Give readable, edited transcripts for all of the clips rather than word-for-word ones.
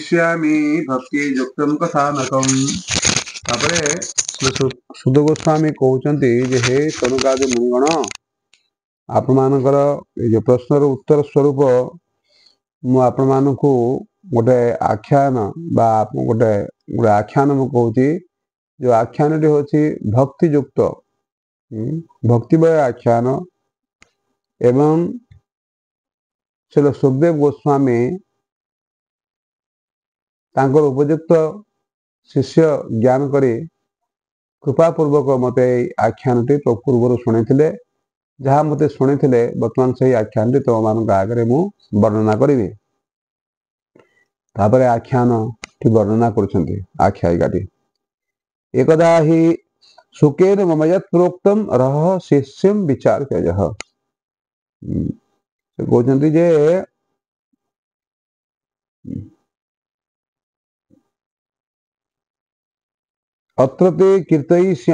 वक्ष्यामि भक्ति युक्तं कथानकम्। तापरे सुद गोस्वामी कहते जे हे सनकादि मुनिगण आपण मानकर ये प्रश्नर उत्तर स्वरूप मु आपण मानकु गोटे आख्यान बा गोटे गोटे आख्यान मु कहूची जो आख्यान टी होची भक्ति युक्त भक्तिमय आख्यान एवं श्री सुखदेव गोस्वामी तांकर उपयुक्त शिष्य ज्ञान करी कृपापूर्वक मते आख्यान टी पूर्व शुणी जहाँ मते शुणी बर्तमान से आख्यान टी तुम मान आगे मु वर्णना करी तापर आख्यान टी वर्णना कर आख्यायिका टी एकदा ही सुखेन मम यत् प्रोक्तम रह शिष्यम विचार त्यज कहते जे अत्रते कीर्तयिष्य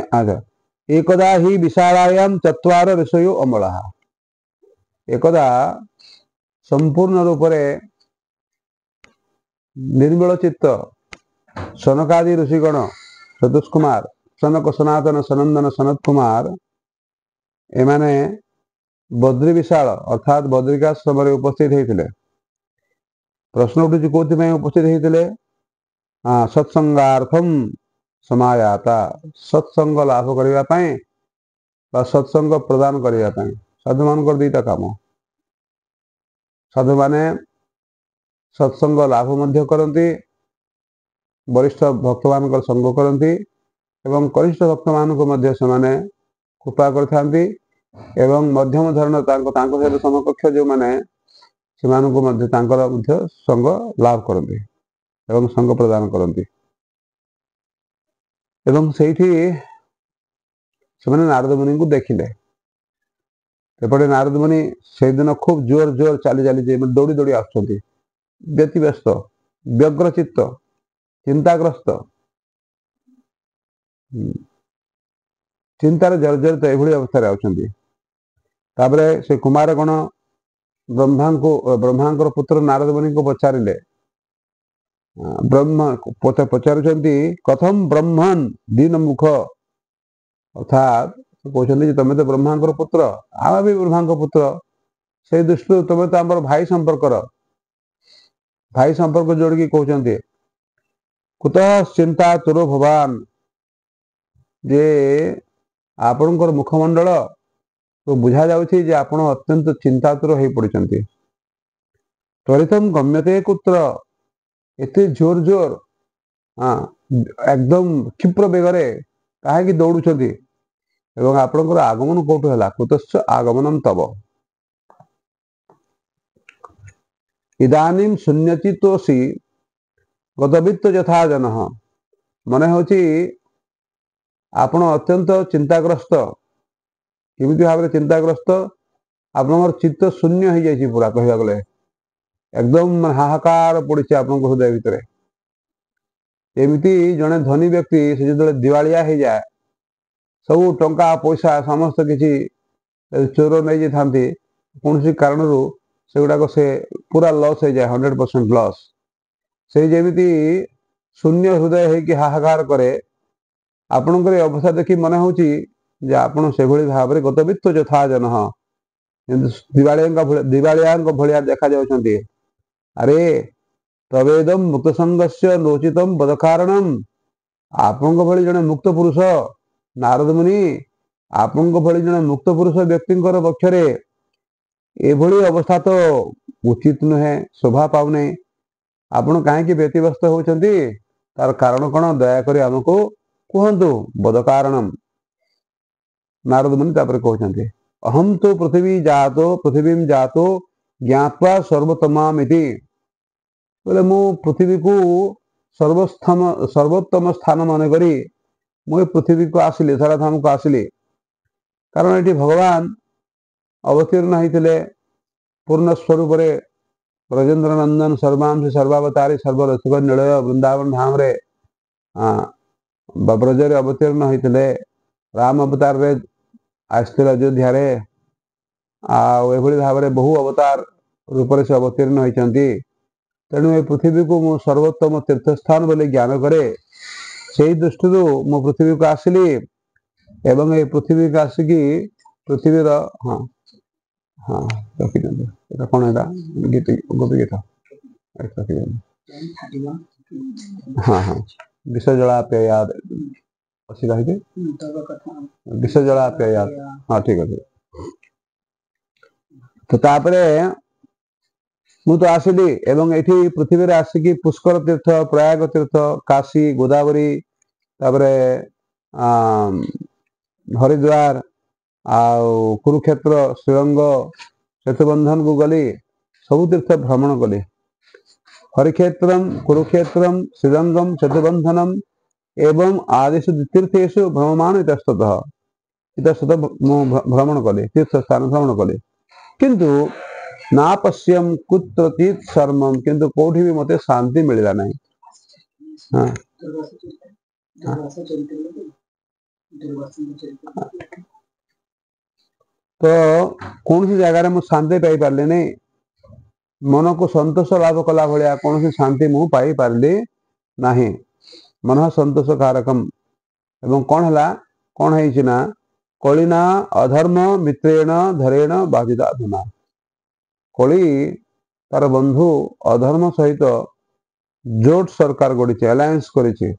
एकदा ही विशालायां चत्वार ऋषयो अमलः एकदा संपूर्ण रूप से निर्मल चित्त सनकादि ऋषिगण चतुष्कुमार सनक सनातन सनंदन सनत कुमार एमाने बद्री विशाल अर्थात बद्रिकाश्रम उपस्थित होते प्रश्न उठुची कौन उपस्थित होते सत्संगार्थम समायाता सत्संग लाभ करने सत्संग प्रदान करने साधु मान दुईटा काम साधु माने सत्संग लाभ मध्य करती वरिष्ठ भक्त मान संग करती एवं कनिष्ठ भक्त मान से कृपा करथांती एवं मध्यम धरण सहित समकक्ष जो माने संग लाभ करते एवं संग प्रदान करती एवं सेठी से नारद मुनि को देखिले एपटे नारद मुनि से दिन खूब जोर जोर चली चली दौड़ी दौड़ी आसुंच व्यतिव्यस्त व्यग्रचित्त चिंताग्रस्त चिंतार जर्जरित यह अवस्था से कुमार गण ब्रह्मांकर पुत्र नारद मुनि को पचारे ब्रह्म पचारुंट कथम ब्रह्मण दीन मुख अर्थात कहते तुम तो ब्रह्मांकर पुत्र आम भी ब्रह्मांक पुत्र से दृष्टि तुम तो आम भाई संपर्क जोड़िकी कहते कुतः चिंता तुरो भवान जे आपणकर मुखमंडल तो बुझा जाउछि जे आपण अत्यंत चिंतातुर हो पड़ते त्वरितम गम्यते कुत्र एते जोर जोर एकदम क्षिप्र बेगरे कहीं दौड़ुंट एवं आपणकर आगमन कौटु है कुतश्च आगमनम तब इदानीं शून्यचित्तोषि गतवित्त यथा जन मन हो आपण अत्यंत चिंताग्रस्त किमिति भाव चिंताग्रस्त आपनकर चित्त शून्य हो जाए पूरा कहवा गले एकदम हाहाकार पड़ी आपण हृदय भितर एमती जड़े धनी व्यक्ति से जो दिवालिया हो जाए सब टंका पैसा समस्त किसी चोर नहीं जाती कौन कारण से गुड़ाक से पूरा लॉस हो जाए 100% लॉस से जमी शून्य हृदय होगी हाहाकार करे आपणकर अवस्था देखी मन हो आपड़ से भाव में गतवित्त यथा जन दिवालिया भाया देखा जाती अरे तवेदम मुक्त संगस्य नोचित बद कारणम आपण भली जड़े मुक्त पुरुष नारद मुनि आपण भली जड़े मुक्त पुरुष व्यक्ति पक्षरे एभली अवस्था तो उचित नुहे शोभा पाऊने आपण कहीं व्यतिव्यस्त होती तार कारण कौन दयाकोरी आमको कहतु बद कारणम नारद मुनि कहते अहम तो पृथ्वी जातो ज्ञात्वा सर्वोत्तमामिति बोले मु पृथ्वी को सर्वोत्तम स्थान मन करी मुझे पृथ्वी को आसिली धराधाम को आसिली कारण ये भगवान अवतीर्ण होते पूर्ण स्वरूप ब्रजेन्द्र नंदन सर्वांश सर्वावतारी सर्वरसिक निलय वृंदावन धाम रे ब्रजरे अवतीर्ण होते राम अवतार रे आसते अयोध्या भाव में बहु अवतार रूप से अवतीर्ण होती तेणु ये पृथ्वी को मु सर्वोत्तम तीर्थस्थान बोले ज्ञान करे से दृष्टि मु पृथ्वी को आसिली एवं ये पृथ्वी को आसिकी पृथ्वीर हाँ हाँ रखी कौन है गीत गोपी गीत हाँ हाँ विष जलाप्ययाद अच्छी कही विष जलाप्ययाद हाँ ठीक है तो तापरे मु तो आसिली एवं एठी पृथ्वी रे आसिकी पुष्कर तीर्थ प्रयाग तीर्थ काशी गोदावरी तापरे हरिद्वार आ कुरुक्षेत्र श्रीरंग सेतुबंधन को गली सब तीर्थ भ्रमण कली हरिक्षेत्रम कुरुक्षेत्रम श्रीरंगम सेतुबंधनम एवं आदिषु तीर्थेषु भ्रममान इतस्ततः भ्रमण कले तीर्थ स्थान भ्रमण कले किंतु ना पश्यम कुत्रचित शर्मम किंतु कोठी भी मते शांति मिलला नहीं हाँ तो कौन सी जगह मु शांति पाई पारली नहीं मन को संतोष लाभ कला भलिया कौन सी शांति मु पाई पारली नहीं मन संतोष कारकम एवं कौन हला कौन है ना कलिना अधर्म मित्रेण धरेण बाधिता धुना कली तार बंधु अधर्म सहित जोट सरकार गढ़ी अलायंस करिछि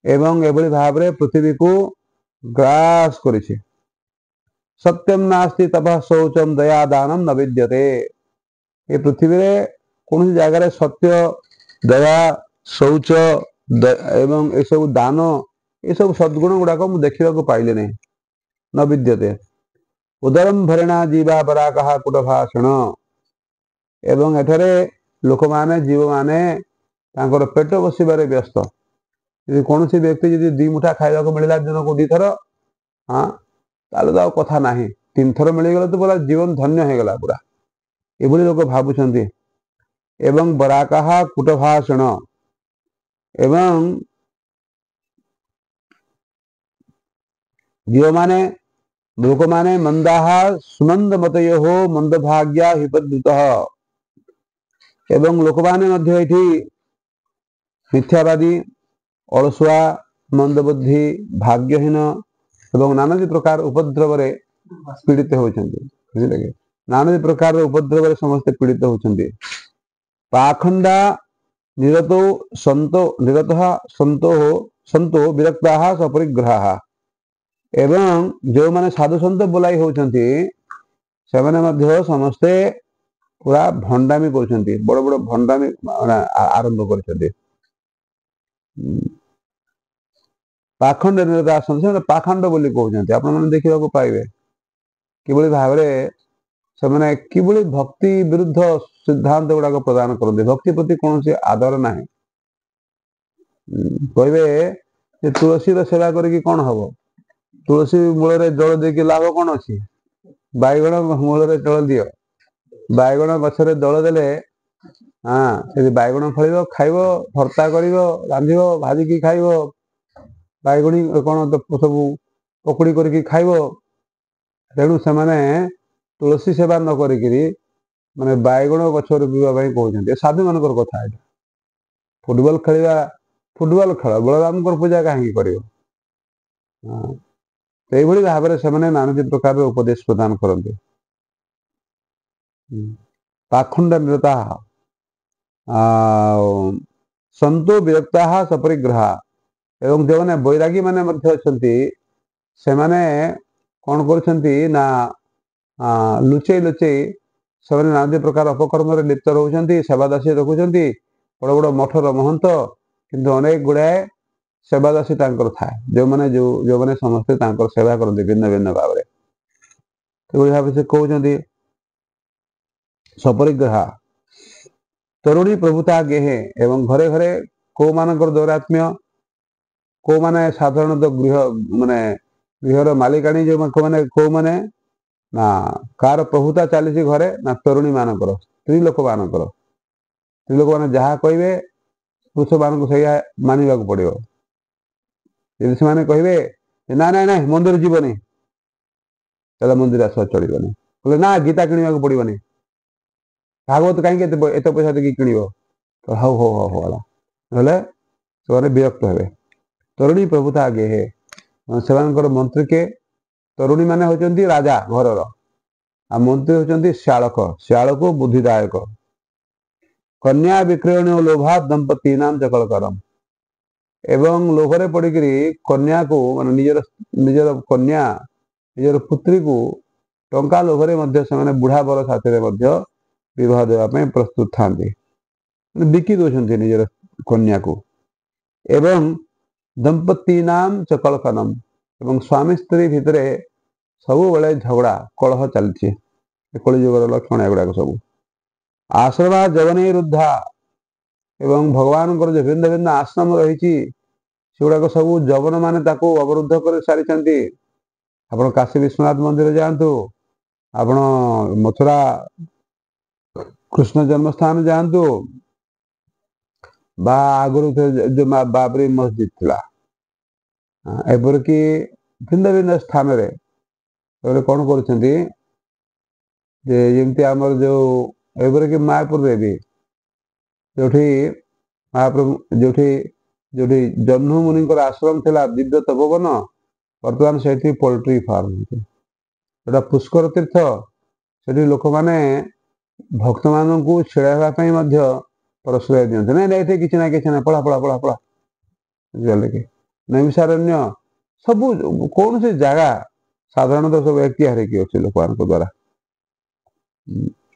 एवं एभली भाव रे पृथ्वी को ग्रास करिछि सत्यम नास्ति तपः शौचम दया दानम न विद्यते ये पृथ्वी रे कौन जगह रे सत्य दया शौच एवं ये सब दान ये सब सद्गुण गुड़ाक मु देखा पाइले नहीं न विद्यते उदरम भरणा जीवा पराकहा कुटभाषण एवं एठारे लोक माने जीव माने तांकर पेट बसिबारे व्यस्त यदि कौन सी व्यक्ति यदि दी मुठा खाइबा को मिलला दिन को दी थर हाँ ताले तो कथा नाही तीन थर मिलगला तो बोला जीवन धन्य हो गला पूरा एभली लोक भाबुछंती एवं बराकहा कुटभाषण एवं जीव माने लोक माने मंदाह सुमंद मतयो मंदभाग्या हिपद्युतः एवं लोक माने मध्य एठी मिथ्यावादी अलसुआ मंदबुद्धि भाग्यहीन एवं नानादी प्रकार उपद्रव रे पीड़ित होचंती बुझिले कि नानादी प्रकार उपद्रव रे समस्त पीड़ित होचंती पाखंडा निरतो संतो विरक्ताः सपरिग्रहाः एवं जो माने साधु संत बोलाई होचंती से माने मध्य समस्ते पूरा भंडामी करछंती बड़ बड़ भंडामी आरंभ करछंती पाखंड निरता संत पाखंड बोली कहउछंती आपण माने देखिबा को पाइबे किबळी भाबरे से माने किबळी भक्ति विरुद्ध सिद्धांत गुड़ाक प्रदान करते भक्ति प्रति कौन से आदर ना कहे तुलसी सेवा करी कौन हम तुलसी मूल जल दे लाभ कौन अच्छी बैगण मूल जल दियो बैगण गचर जल देले हाँ से बैगण फल खाइब भर्ता कर रांध भाजिकी खाइब बैगणी कौन तो सब पकड़ी करके खाइब तेणु से माने तुलसी सेवा न करी माने बैगण गछ रोपाई कहते साधु मान कथा है फुटबॉल खेलवा फुटबॉल खेल बलराम पूजा कहीं कर भाव से नाना प्रकार उपदेश प्रदान करते पाखंड निरता संतो विरक्ता सपरिग्रहा एवं जो मैंने बैरागी माने से माने कौन कर लुचई लुचई से नाना प्रकार अपकर्म लिप्त रोचंती सेवादासी रखुंट बड़ बड़ मठर महंत किंतु अनेक गुड़ाए सेवादासी थाए जो मैंने जो मैंने समस्ते सेवा करते भिन्न भिन्न भाव भाव से कहते सपरिग्रहा तरुणी प्रभुता गेहे एवं घरे घरे कौ मानकर दौरात्म्य कौ माने साधारणतः गृह माने गृहर मालिकाणी जो मैंने कौ माने ना कार प्रभुता चली घरे ना तरुणी मानकर स्त्री लोक मानकर स्त्री लोक मैंने जहाँ कहे पुरुष मान से मानवा पड़ो यदि से कहे ना ना ना मंदिर जीवनी चल मंदिर आस चलनी बोले ना गीता किणवा पड़ोनी भागवत कहीं एत पैसा देखिए किणव तो हौ हौ हौ हला ना विरक्त हे तरुणी प्रभुता आगे हे से मंत्री के तरुणी माने होचंती राजा घरर आ मंत्री होचंती श्यालक श्यालक बुद्धिदायक कन्या विक्रयण लोभा दंपति नाम चकल करम एवं लोभरे पड़िकी कन्या को मान निजर निजर कन्या निजर पुत्री को टंका लोभरे से बुढ़ा बर साथी विवाह देवाई प्रस्तुत था बिकी दौरान निजर कन्या को एवं दंपति नाम चकल कनम एवं स्वामी स्त्री भितर सब बड़े झगड़ा कलह चलती कलिजुगर लक्षण एगुड़ाक सब आश्रमा जवनी रुद्धा एवं भगवान जो भिन्न भिन्न आश्रम रही सेगुड़ाक सब जवन मान अवरुद्ध कर सारी आप काशी विश्वनाथ मंदिर जातु आपण मथुरा कृष्ण जन्मस्थान जातु बा आगुरी जो बाबरी मस्जिद थिला एपरिक भिन्न भिन्न स्थान रे कौन करमती आमर जो एपरिक मायापुर रे भी जो महाप्रभु जो जो जह्नु मुनि आश्रम थिला दिव्य तपोवन बर्तमान से पोल्ट्री फार्म जोटा पुष्कर तीर्थ से लोक मैंने भक्त मान को छेड़ाई प्रश्रय दिखते नहीं किसी ना पढ़ा पढ़ा पढ़ा पढ़ा बुझे कि नैमिषारण्य सब कौन से जगह साधारणतः सब एक्तिहार की अच्छे लोक मान द्वारा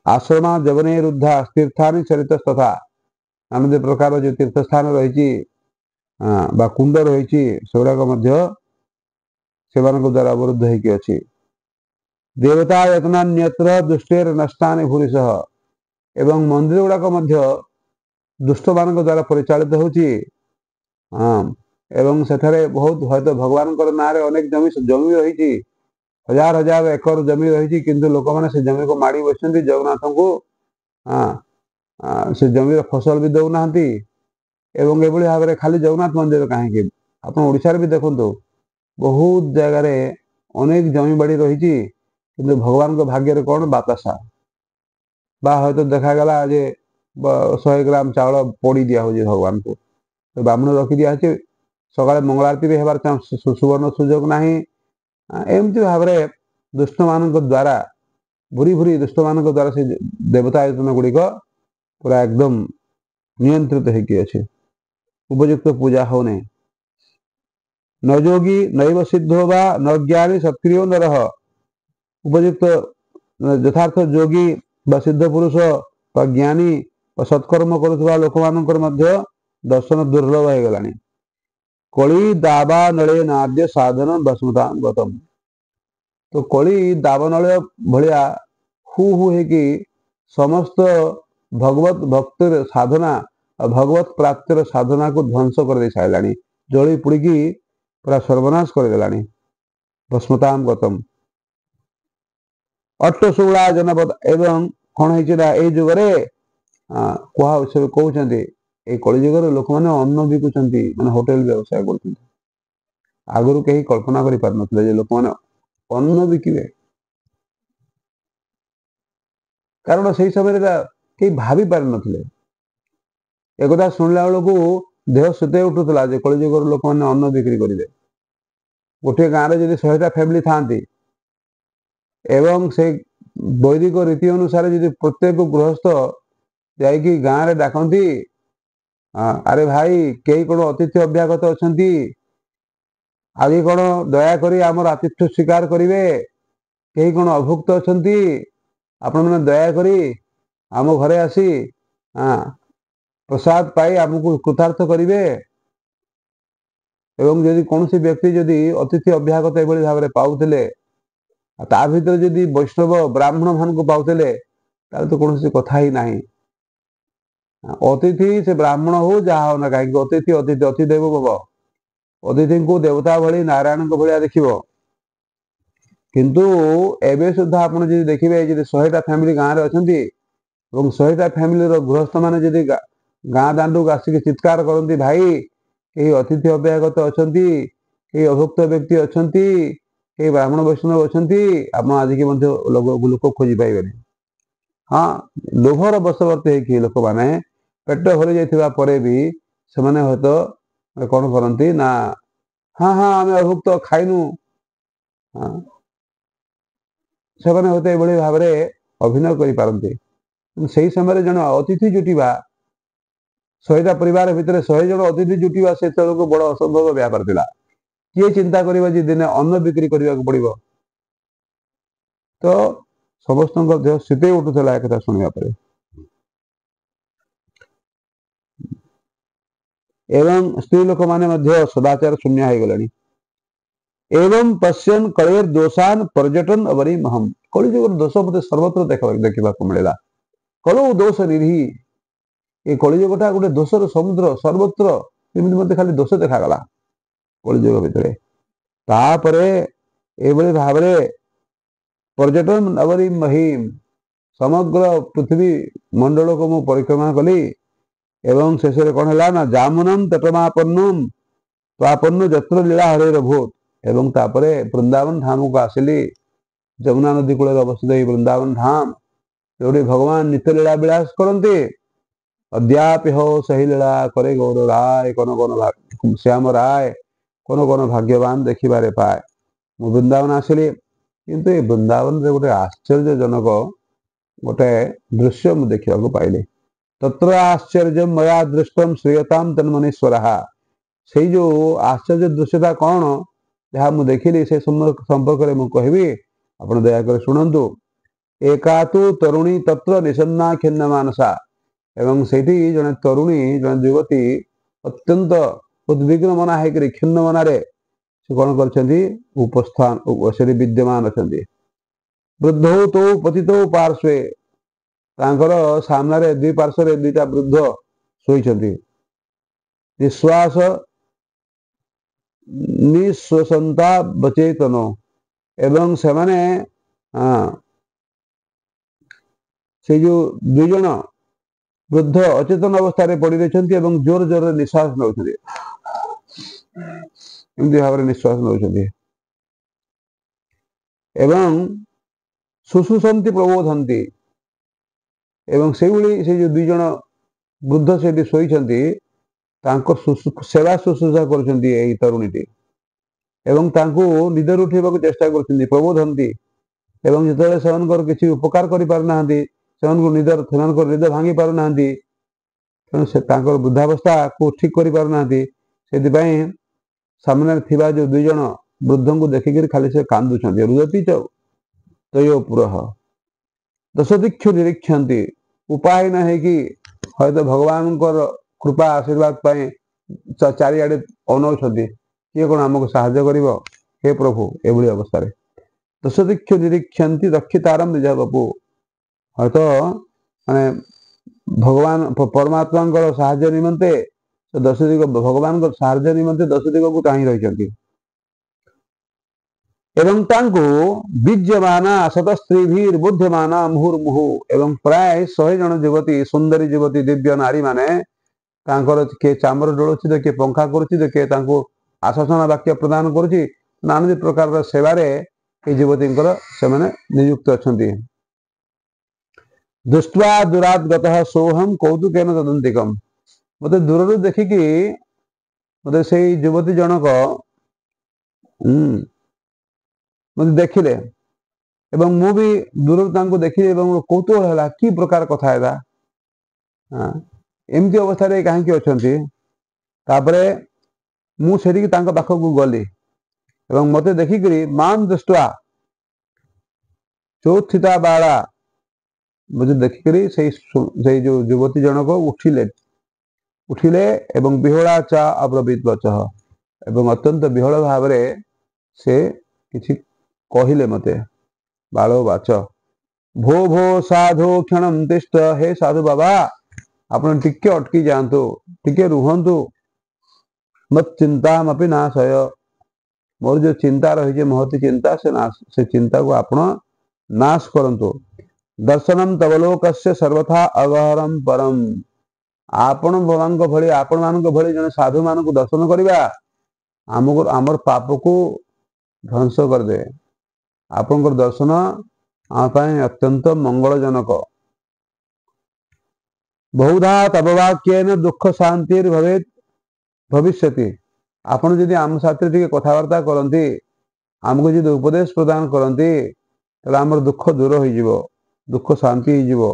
आश्रमा जवने रुद्धा तीर्थानी चरित तथा नाना प्रकार जो तीर्थ स्थान रही कुंड रही से द्वारा अवरुद्ध होगी अच्छी देवता यत्नान्यत्र दुष्टेर नष्टानि भूरिशः एवं मंदिर गुड़ाक दुष्ट मान द्वारा परिचालित होची एवं सेठारे बहुत हयतो भगवान ना अनेक जमी रही हजार हजार एकर जमी रही किंतु लोक मैंने से जमी को माड़ी बस जगन्नाथ को से जमीर फसल भी दौना एवं एभली भाव में खाली जगन्नाथ मंदिर कहीं आप ओडिशा भी देखु बहुत जगार अनेक जमी बाड़ी रही किंतु भगवान को भाग्य कौन बातासा बा हयतो देखागला जे 100 ग्राम चावल पड़ी दिया हो भगवान को तो ब्राह्मण रखी दिया सकाଳେ मंगल आरती भी हेबार सुवर्ण सुजोग नाही एमती भाव में दुष्ट मान द्वारा भूरी भूरी दुष्ट मान द्वारा से देवता आयतन गुड़िक पूरा एकदम नियंत्रित होगी उपयुक्त पूजा होने न जोगी नैव सिद्धो वा न ज्ञानी सक्रियो न रह उपयुक्त यथार्थ जोगी व सिद्ध पुरुष व ज्ञानी व सत्कर्म करुवा लोक मान दर्शन दुर्लभ हो गला कली दावा नले नाद्य साधन भस्मता गतम तो कली दावनल भाया हु हु है समस्त भगवत भक्तिर साधना भगवत प्राप्तिर साधना को ध्वंस कर दे सारा जली पुड़ी पूरा सर्वनाश करदेला भस्मताम गतम अट्टशूला जनपद एवं कौन है जुगे कहते ये कलिजुगर लोक मैंने अन्न बिकुंट मैंने होटेल व्यवसाय कर आगुरी कहीं कल्पना कर पार न लोक मैंने अन्न बिकिबे कारण से समय कहीं भावी पार नथिले एक कथा शुणला बेलू देह सुते उठूला कलिजुगर लोक मैंने अन्न बिक्री करेंगे गोटे गाँव में जब 100टा फैमिली था एवं से वैदिक रीति अनुसार जब प्रत्येक गृहस्थ जाकि गाँव में डाकती अरे भाई कई कौन अतिथि अभ्यागत अच्छा आज कौन दयाकोरी आमर आतिथ्य स्वीकार करेंगे कई कौन अभुक्त अच्छा आपण मैंने दयाकोरी आम घरे आसी प्रसाद पाई आमको कृतार्थ करेंगे एवं जदि कौन व्यक्ति जदि अतिथि अभ्यागत एभली भाव में पाउले ता भीतर जदि वैष्णव ब्राह्मण मान को पाउले तो कौन कथा ही ना अतिथि से ब्राह्मण हो जहाँ हो ना कहीं अतिथि अतिथि अतिदेव भव अतिथि को देवता भली नारायण भाया देख किंतु एवं सुधा आप देखिए 100टा फैमिली गाँव में अच्छा 100टा फैमिली गृहस्थ मैंने जदि गाँ दांडू आसिक चित्कार करती भाई कई अतिथि अभ्यागत अच्छा कई अभुक्त व्यक्ति अच्छा कई ब्राह्मण वैष्णव अच्छा आप आज की लोक खोजी पाइबे हाँ लोभर बशवर्ती होइकि लोक माने पेट भरी जाइथिबा परे भी सेमाने हयतो कौन करती ना हाँ हाँ आम अभुक्त खाइनु हाँ सेमाने हयतो एभली भाव अभिनय करिपारन्ति सेही समय जन अतिथि जुटिबा 100टा परिवार भितर 100 जन अतिथि जुटिबा से को बड़ असंभव व्यापार थिला किए चिंता करिबा जे दिने अन्न बिक्री करबा पड़िबो तो समस्त देह शीते उठुला एक कथा शुणा पर एवं स्त्री लोक माने सदाचार शून्य हो गलानी एवं पश्यन कलेर दोषान पर्यटन अवरी महम कलिजुगर दोष मत सर्वत्र देखा मिलला कलु दोष निधि ये कलिजुगटा गोटे दोषर समुद्र सर्वत्र मत खाली दोष देखागला कलिजुग भितर तापरे एभली भाव पर्यटन अवरी महिम समग्र पृथ्वी मंडल को मु परिक्रमा कली एवं शेष कौन है ना जामुनम तटमापन्नम तापन्न जत्र लीला हरे भूत एवं तापरे वृंदावन धाम को आसिली जमुना नदी कूल अवस्थित वृंदावन धाम जो भगवान नित्य लीला विलास करते अद्यापि हो सही लीला करे गौर राय कौन कौन श्याम राय कौन कौन भाग्यवान देखिबारे पाए मु वृंदावन आसिली किंतु ये वृंदावन रे गोटे आश्चर्यजनक गोटे दृश्य मु देखा पाइली तत्र आश्चर्य मया दृष्टम श्रीयताम तन्मनीश्वर से जो आश्चर्य दृश्यता कौन जहाँ मुझे देखिली से संपर्क में मुझे आप दयाकर शुणु एका तो तरुणी तत्र निसन्ना खिन्न मानसा एवं से जड़े तरुणी जड़े युवती अत्यंत उद्विग्न मना है खिन्न मनारे से कौन कर उपस्थान से विद्यमान अच्छा वृद्धौ तो पतितौ पार्श्वे तांकर सामने दुई पार्श्व दुईटा वृद्ध शोइछन्ति निश्वास निश्वसंता बचेतन एवं सेमाने से जो दुई जन वृद्ध अचेतन अवस्था पड़ी रही एवं जोर जोर निश्वास नौ भाव निश्वास नौ एवं शुश्रूषन्ति प्रबोधन्ति एवं से जो दुई जन वृद्ध से शोइछन्ति सेवा शुश्रूषा कर तरुणी एवं तांको निदर उठेबा चेष्टा कर प्रबोधन्ति एवं जिते से किसी उपकार करें निदर निद भांगी पार ना तेणु वृद्धावस्था को ठीक कर सामने थिबा जो दुई जन वृद्ध को देखिक खाली से कांदुछन्ति रुदती च तयो पुरः दश दीक्षु निरीक्षन्ति उपाय न है कि हयतो भगवान कृपा आशीर्वाद चारिआडे अनौछन्ति किए कौन आमको साहाय्य कर हे प्रभु एभली अवस्था दश दीक्षु निरीक्षन्ति रक्षितारम निज बपु हयतो माने भगवान परमात्मा साहाय्य निमंते दश दिग भगवान साहाय्य निमंते दश दिग को चाही रही एवं तांको बीज्यमाना शत स्त्री बुद्धिमाना मुहुर्मुहु एवं प्राय 100 जन युवती सुंदरी युवती दिव्य नारी माने किए चामर डोलुची तो किए पंखा करुच्ची आशासन वाक्य प्रदान करुच्ची नाना प्रकार सेवारे युवती से नियुक्त अच्छा दृष्टवा दूरात गतः सोहम कौतुकेन तदंतिकम मत दूर देखिकी मत से युवती जनक मत देखिले एवं मु भी दूर देखिले कौतूहल है कि प्रकार कथा है एमती अवस्था कहीं अच्छा मुझे पाखक गली एवं मत देखिक मान दृष्टवा चौथिता बाला मुझे देखिक जो युवती जनक उठिले एवं विहला चा अब्रवीत वचः एवं अत्यंत विहल भाव से किसी कहले मते बालो बाच भो भो साधु क्षण तिष्ठ हे साधु बाबा आपण टिके अटकी जातु टिके रुहतु मत चिंता मपि नाशय मोर जो चिंता रही महती चिंता से चिंता को आपण नाश करंतु दर्शनम तवलोकस्य सर्वथा अगहरम परम आपण भगवान भली आपण मान भली जने साधु मान को दर्शन करवा आमको आमर पाप को ध्वंस कर दे आपन दर्शन आम अत्यंत मंगलजनक बहुधा तव वाक्येन दुख शांतिर भवेत भविष्यति। आपण जदि आम साथी टिके कथबार्ता करती आमको जदि उपदेश प्रदान करती ताले आमर दुख दूर हो दुख शांति हो।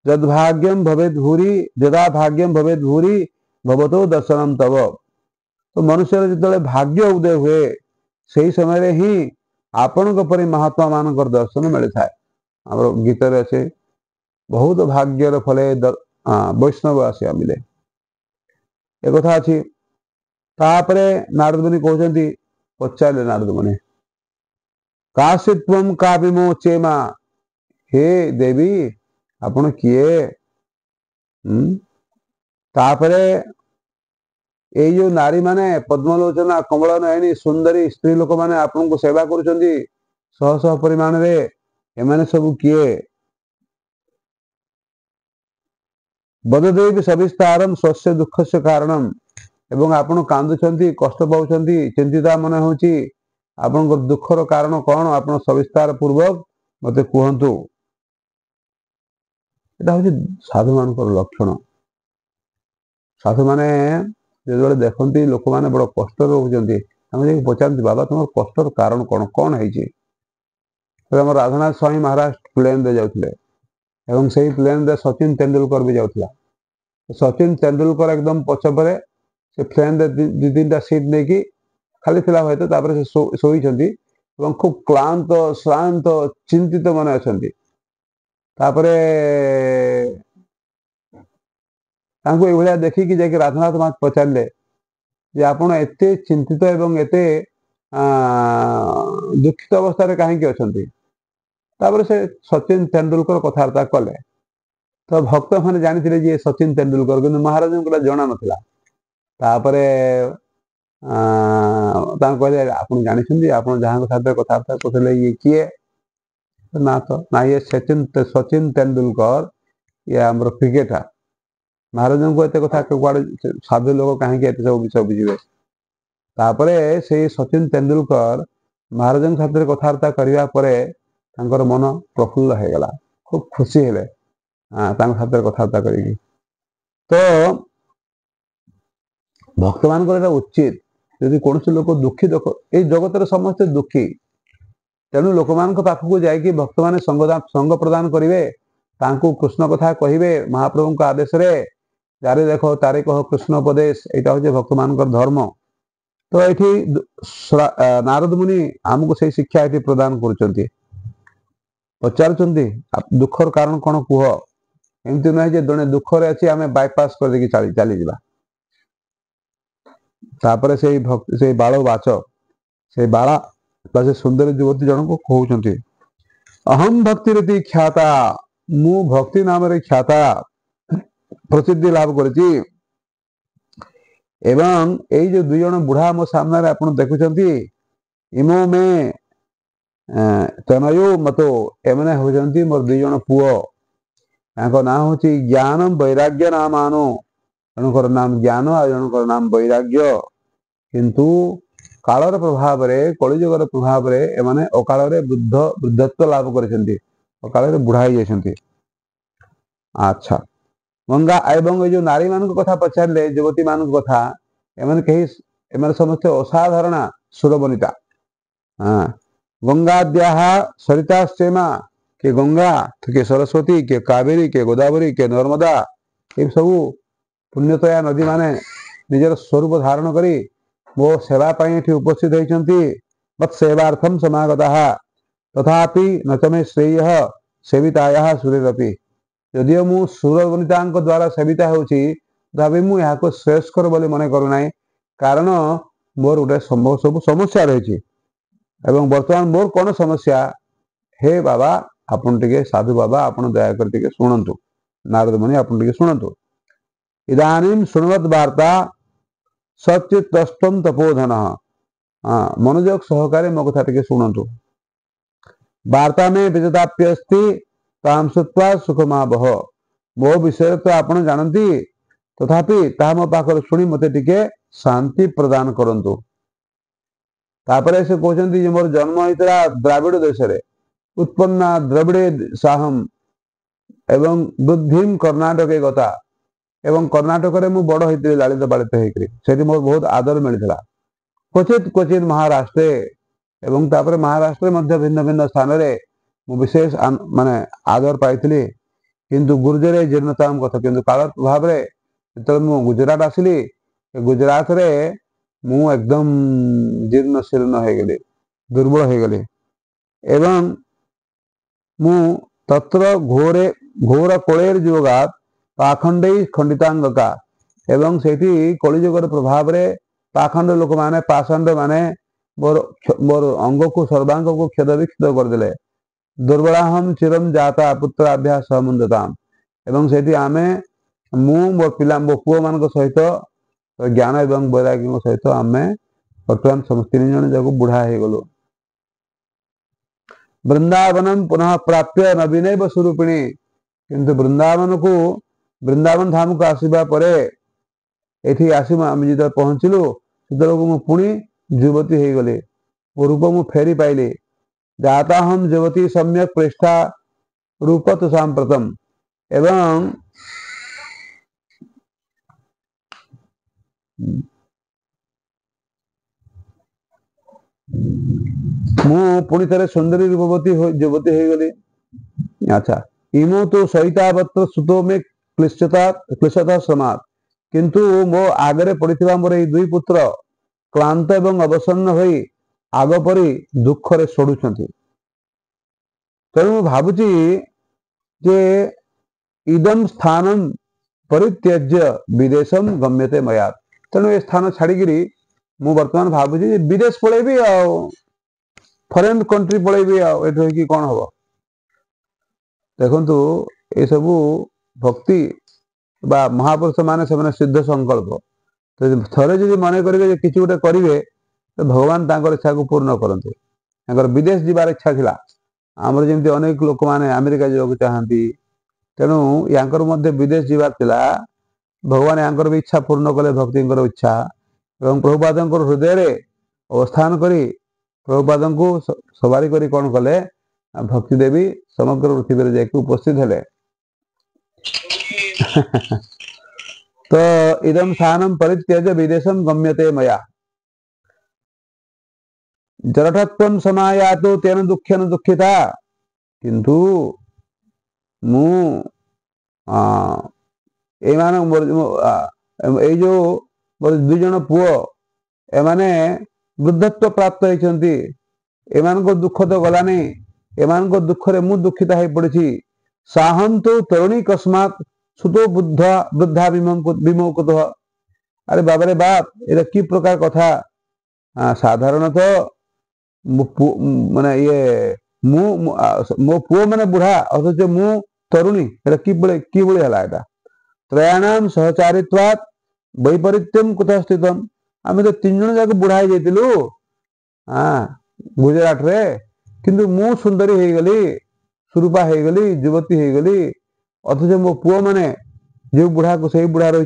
जद्भाग्यम भवेद भूरी जदा भाग्यम भवेद भूरी भवतो दर्शनम तव। तो मनुष्य जो भाग्य उदय हुए से समय ही आपण परी महात्मा मान दर्शन मिल था। आम गीत अच्छे बहुत भाग्यर फले वैष्णव आसिया मिले एक कथा अच्छी। तापरे नारद मुनि कहते पचारे नारद मुनि काशित्वम का विमोचेमा। हे देवी आपण किए। तापरे ये जो नारी माने पद्मलोचना कमल नयनी सुंदरी स्त्री लोक माने आपन को सेवा करुचंदी शह शह परिमाण रे एमाने सब किए। बददेवी सविस्तारम स्वस्य दुख से कारणम। एवं आपण कांदुचंती कष्ट पाउचंती चिंतिता मन होची आपण दुखर कारण कौन आपण सविस्तार पूर्वक मते कहंतु। एटा होची साधु मानकर लक्षण। साधु माने जो देखती लोक मैंने बड़ कष्ट रोचंती पचारती बाबा तुम कष्टर कारण कौन कौन है। राधानाथ स्वामी महाराज प्लेन रे जाउथले एवं से प्लेन रे सचिन तेंदुलकर भी जाउथला। सचिन तेंदुलकर एकदम पछपरे से प्लेन रे दि तीन सीट नहीं कि खाली थिला होय तो से सोईचंती एवं खूब क्लांत श्रांत चिंतित मन अछंती। तापरे तांको ए भलिया देखिकी जाके राधानाथ महाराज पचारले जे आपण एते चिंतित एवं एते दुखित अवस्था रे काहे कि अछंती। तापरे से सचिन तेंदुलकर कथावार्ता कले तो भक्त माने जानिथिले जे सचिन तेंदुलकर किंतु महाराज को जणा नथिला। तापरे कहले आपण जानिछंती आपण जहां साथ कथावार्ता करथले ये किए ना तो ना ये सचिन तेंदुलकर ये हमर क्रिकेटर। महाराज को एत कथा कड़े साधु लोग कहीं सब विषय बुझे। तापरे से सचिन तेंदुलकर महाराज साथ कथबार्ता करने पर मन प्रफुल्ल हो गला खूब खुशी हेले साथ कथबार्ता करी। तो भक्त मान उचित यदि कौन लोक दुखी ये जगत समस्ते दुखी तेणु लोक मान पाखक जाकि भक्त मैंने संग प्रदान करेंगे कृष्ण कथा कहे महाप्रभु का आदेश रे जारे देखो तारे कह कृष्ण उपदेश यहाँ हूँ भक्त मान धर्म। तो ये नारद मुनि आमको से शिक्षा ये प्रदान कर पचारुंट दुखर कारण कौन कह एमती नुहे जड़े दुखरे अच्छी आम बायपास कर चली जा। तापर से बाल बाच से बाला से सुंदर युवती जन को कहते अहम भक्ति रीति ख्याता मु भक्ति नाम ख्याता प्रसिद्धि लाभ करी। एवं यही जो दुई जन बुढ़ा मो सामने आप देखुं इमो में तनयो मतो एमने होती मोर दुई जन पुओ ना हूँ ज्ञान वैराग्य नाम आनो जनकर नाम ज्ञान आ जनकर नाम वैराग्य। किंतु कालर प्रभाव रे कलिजुगर प्रभाव रे एमाने अकाल रे वृद्धत्व लाभ करछंती अकाल रे बुढ़ा ही जाइछंती। अच्छा गंगा एवं जो नारी मान कथा पचारे युवती मान कथा एमने कही एमने समस्त असाधारण सुरबनिता। हाँ गंगाद्या सरिताश्चेमा के गंगा के सरस्वती के कावेरी के गोदावरी के नर्मदा ये सब पुण्यतया नदी माने निजर स्वरूप धारण करी मो सेवा पाई उपस्थित होती मत सेवार्थम समागता तथापि न तमे श्रेय सेविताया सूर्यरपी। यदि मु सुरवनिता द्वारा सेविता होती मुझे श्रेयस्कर बोली मन करूना कारण मोर गोटे सब समस्या रही एवं वर्तमान मोर कौन समस्या हे बाबा आपन टिके साधु बाबा आपन दयाकर टिके शुणु नारद मुनि आपन टिके शुणु इदानीं शुण्वत वार्ता सचितम तपोधन। हाँ मनोयोग सहकारे मो कथा टिके शुणु वार्ता में विजताप्यस्ति ताम सुत्वा सुखमा बह मो विषय तो आपन जानती तथापि ता मो पाखर शुणी मते टिके शांति प्रदान करंतु। तापरे से कहते मोर जन्म होता द्राविड़ देश रे उत्पन्ना द्रविड़े साहम एवं बुद्धिम कर्णाटक गता एवं कर्णाटक रे मु बड़ होइतिली लालित बालित होइकरी सेठी मोर बहुत आदर मिलथिला क्वचित क्वचित महाराष्ट्र एवं तापर महाराष्ट्र मध्य भिन्न भिन्न स्थान रे मु विशेष माने आदर पाइथिली किंतु गुर्जरे जीर्णताम कथा किंतु काल प्रभाव रे जतले मु गुजरात आसिली गुजरात रे मु एकदम जीर्ण शीर्ण हो गली दुर्बल हो गली एवं मु तत्र घोरे घोर कोलेर जोगात पाखंडे खंडितांगका एवं सेठी कलिजुगर प्रभाव रे पाखंड लोक माने पाषंड माने मोर अंग को सर्वांग को क्षद विक्षद कर देले दुर्बलाहम चिरम जाता पुत्राभ्यास समुन्दताम एवं सेठी आमे मु मोर पिला मो पुओ मान सहित ज्ञान एवं वैराग्य सहित आमे वर्तमान समस्त 3 जन जाको बुढ़ा हो गलु वृंदावनम पुनः प्राप्य नवीनैव स्वरूपिणी किंतु वृंदावन धाम को आसीबा परे एठी आसी आम जिते पहुँचलु सेतबेलू मु पुणी युवती हो गली मो रूप मु फेरी पाइली जाता हम युवती सम्यक पृष्ठा रूप तो सांप्रतम एवं मु पुणी थे सुंदरी रूपवती युवती हो गली अच्छा इमो तो सहितावत्र सुतो में क्लिशता समात किंतु मो आगरे पड़िथिबा मोर ए दुई पुत्र क्लांत एवं अवसन्न होई आग परी दुख रे सोडुछंती तेणु भाबुची जे इदम स्थानम परित्यज्य विदेशम गम्यते मया तेणु ए स्थान छाड़िकी मु वर्तमान भाबुची विदेश पळेबी आ फरेन कंट्री पळेबी आ एठो कि कोन हबो देखंतु ए सबु भक्ति बा महापुरुष माने से सिद्ध संकल्प तो थरे जदि मन करेंगे किसी गोटे करेंगे तो भगवान तांकर इच्छा को पूर्ण करते विदेश जीवार इच्छा थिला आमर जमी अनेक लोक मैंने अमेरिका जावाक चाहती तेणु यांकर मध्य विदेश जीवार थिला भगवान यांकर भी इच्छा पूर्ण कले भक्ति इच्छा एवं प्रभुपाद हृदय अवस्थान करी प्रभुपाद को सवारी करी कौन कले भक्ति देवी समग्र पृथ्वी जाके उपस्थित हेले तो इदम स्थानम परित्यज विदेशम गम्यते मया जरठत्वं समायातो तेन दुखेन दुखिता किंतु मु ए जो मोर 2 जन पुओ एमाने वृद्धत्व प्राप्त होइछंती एमान को दुख तो गलानी एमान को दुख रे मु दुखिता हो पड़ी साहम तो तरुणी कस्मात सुतो बुद्धा वृद्धा विमोकुत अरे बाबा रे बाप ये कि प्रकार कथा साधारणतः माने ये मो पुओ माने बुढ़ा अथच मु तरुणी कि बड़े हला एटा त्रयाणाम सहचारित्वात् वैपरीत्यम कुतः स्थितम आमे तो 3 जन जाक बुढ़ा जाइतिलु गुजरात रे किंतु मु सुंदरी हो गली सुरूपा हो गली युवती हो गली अथच मो पुओ माने जो बुढ़ा को सही बुढ़ा रही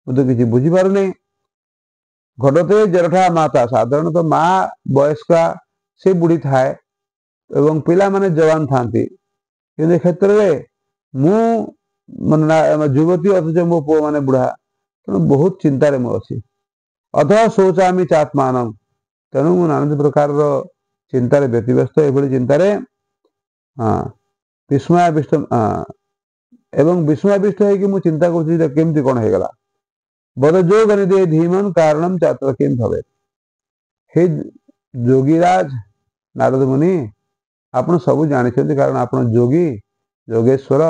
तो किसी बुझीपार नहीं घटते जरठा माता साधारणतः माँ वयस्का से बुढ़ी थाए एवं पिला माने जवान थांती कि क्षेत्र में मु युवती अथच मो पुओ माने बुढ़ा तेणु बहुत चिंतार मु अच्छी अतः शोचामी चात्मान तेणु मु नाना प्रकार चिंतार व्यतिव्यस्त एभली चिंतार विस्मयाविष्ट एवं विस्मयाविष्ट है मु चिंता करमती कौन हो गला बदजोग निदे धीमन कारणम चात्र किम भवे हे जोगीराज नारद मुनि आपण सब जानी कारण आपण जोगी जोगेश्वर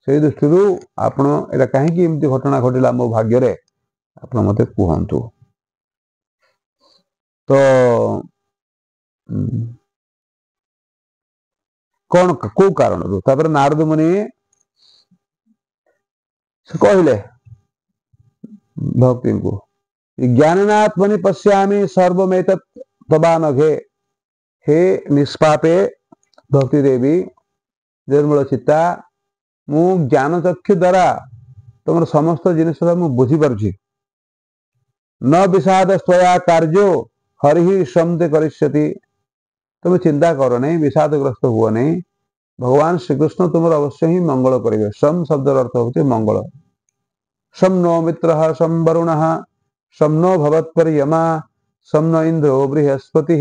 से दृष्टि आपण एटा कहीं घटना घटिला मो भाग्य रे आपण मते कहतु तो कौन को कारण रू नारद मुनि कहले भक्ति को ज्ञानात्मनि पश्यामि सर्वमेत तबानघे हे निष्पापे भक्ति देवी निर्मल चित्ता मु ज्ञान चक्षु द्वारा तुम समस्त जिनिस मु बुझी पारुछि न विषाद स्वया कार्यो हरि श्रमते करिष्यति तुम चिंता करो नहीं विषादग्रस्त हुआ नहीं भगवान श्रीकृष्ण तुम अवश्य ही मंगल करेंगे। सम शब्द अर्थ होते मंगल। शम नो मित्र शम वरुण शम नो भवत्पर्यमा शम नो इंद्रो बृहस्पति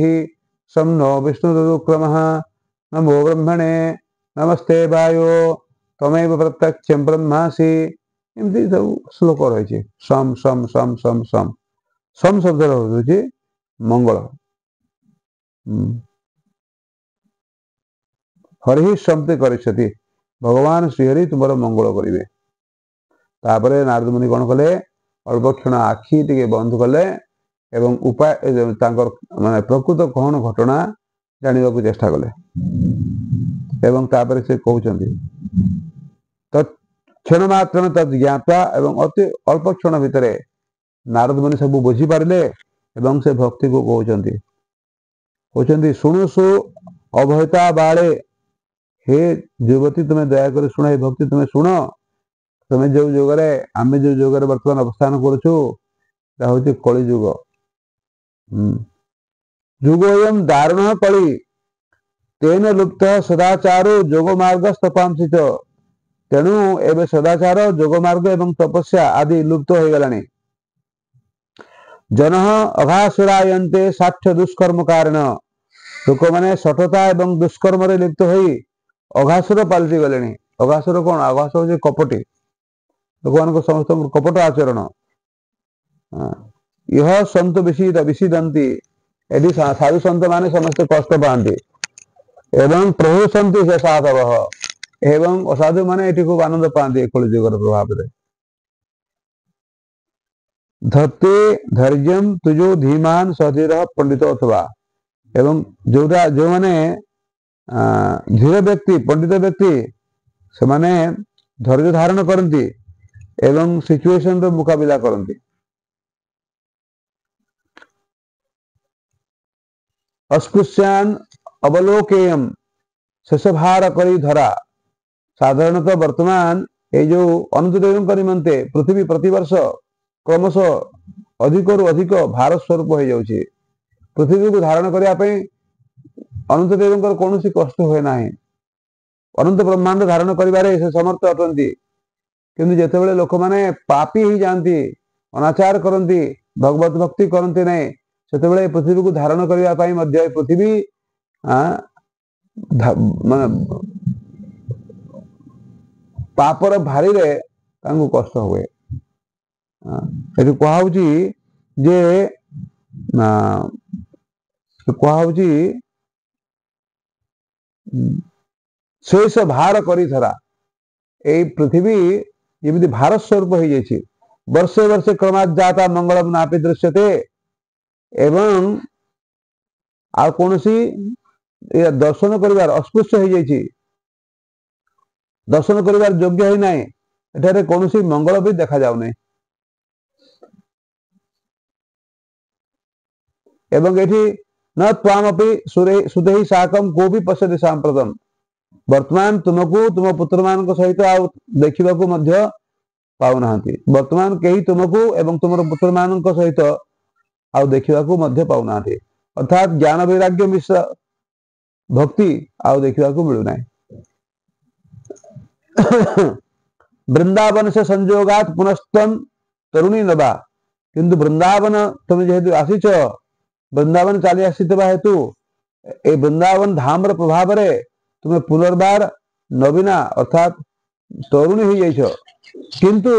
शम नो विष्णुरुक्रम नमो ब्रह्मणे नमस्ते वायो तमेव प्रत्यक्षं ब्रह्मासि। एमती सब श्लोक रही। सम सम सम सम सम सम शब्द हूँ मंगल। हरि समते करिष्यति भगवान श्रीहरि तुम मंगल करेंगे। तापर नारद मुनि कौन कले अल्प क्षण आखि टे बंद कले एवं उपाय माने प्रकृत कौन घटना जानवा को चेष्टा कले एवं तापर से कहते तत्क्षण मात्र तद ज्ञाता एवं अति अल्प क्षण भितर नारद मुनि सब बुझी पारे एवं से भक्ति को कहते शुणुषु अभयता बाले हे युवती तुम्हें दयाकर शुण हे भक्ति तुम्हें शुण तुम्हें जो जुगरे आम जो जुगरे बर्तमान अवस्थान करूँ कली युग युगोयम दारुण कली तेन लुप्त सदाचारो जोग मार्ग स्तपांसित तेणु एवं सदाचार जोग मार्ग एवं तपस्या आदि लुप्त हो गलानी। जन अघासुरायन्ते साक्ष्य दुष्कर्म कारण लोक मैंने सठता एवं दुष्कर्म लिप्त हो अघासुर पलटि गले। अघासुर कौन अघासुर हूँ कपटी लोक मान समस्त कपट आचरण यह सत विषिदंती यदि साधु सत मैंने समस्त कष्ट पाती एवं प्रभुसंति से साधव एवं असाधु माने ये खूब आनंद पाते कलि युगर प्रभाव में। धत्ते धैर्य तुजो धीमान सधीर पंडित अथवा एवं जोटा जो माने धीर व्यक्ति पंडित व्यक्ति से माने धैर्य धारण करती एवं सिचुएशन रो मुकाबिला करती। अस्पृश्यान अवलोकेयम शेष भार करी धरा साधारणतः वर्तमान ये जो अनंत देव निमंते पृथ्वी प्रतिवर्ष क्रमश अधिक रु अधिक भार स्वरूप हो जाउछि। पृथ्वी को धारण करने अनंत देव कौन कष्ट हुए ना। अनंत ब्रह्मांड धारण करिबारे से समर्थ अटंती किंतु जेतेबेले लोक माने पापी ही जानती अनाचार करती भगवत भक्ति करती नहीं सेतेबेले पृथ्वी को धारण करने पृथ्वी माने पापर भारी रे कष्ट हुए। ये कहुची जे कहुची शेष भार करी धरा ये पृथ्वी जमी भारत स्वरूप हो जाए वर्षे वर्षे क्रमात् जाता मंगलम नापि दृश्यते एवं आ कौन दर्शन कर अस्पृश्य हो जाए दर्शन कर योग्य ही ना एठारे कौन मंगल भी देखा जाऊना एवं ये न तामपि सुदेही साकम को भी पश्यति सांप्रतम वर्तमान तुमको तुम पुत्र मान सहित देखा पाऊना वर्तमान कहीं तुमको एवं तुम पुत्र मान सहित देखा पाऊना अर्थात ज्ञान वैराग्य मिश्र भक्ति देखा मिलूना। वृंदावन से संजोगात पुनस्तम तरुणी नबा किंतु वृंदावन तुम जेहेतु आसीच वृंदावन चली आसीवा हेतु ए वृंदावन धाम प्रभाव में तुम्हें पुनर्बार नवीना अर्थात तरुणी हो जाइछ किंतु